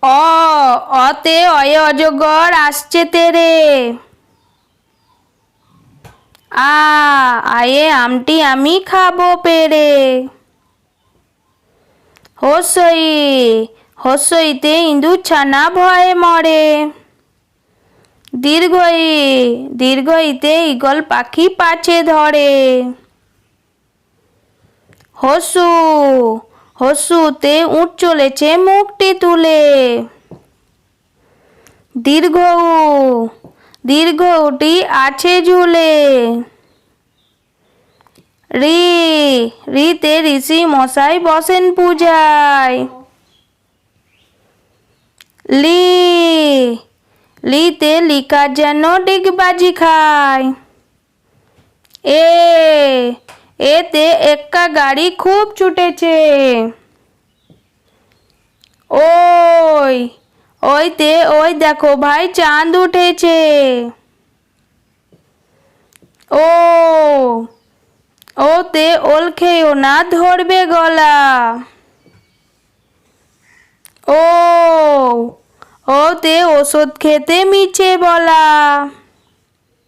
অ অতে অয়ে অজগর আসছে তেরে। আয়ে আমটি আমি খাবো পেড়ে। হসই হসইতে ইঁদুর ছানা ভয়ে মরে। দীর্ঘই দীর্ঘইতে ঈগল পাখি পাছে ধরে। হসু হসুতে উট চলেছে মুখটি তুলে। দীর্ঘ দীর্ঘটি আছে ঝুলে। রি রিতে ঋষি মশাই বসেন পূজায়। লি লিতে লিকার যেন ডিগবাজি খায়। এ এতে এক্কা গাড়ি খুব ছুটেছে। ওই ওইতে ওই দেখো ভাই চাঁদ উঠেছে। ও ওতে ওল খেয়েও না ধরবে গলা। ও ওতে ওষুধ খেতে মিছে বলা।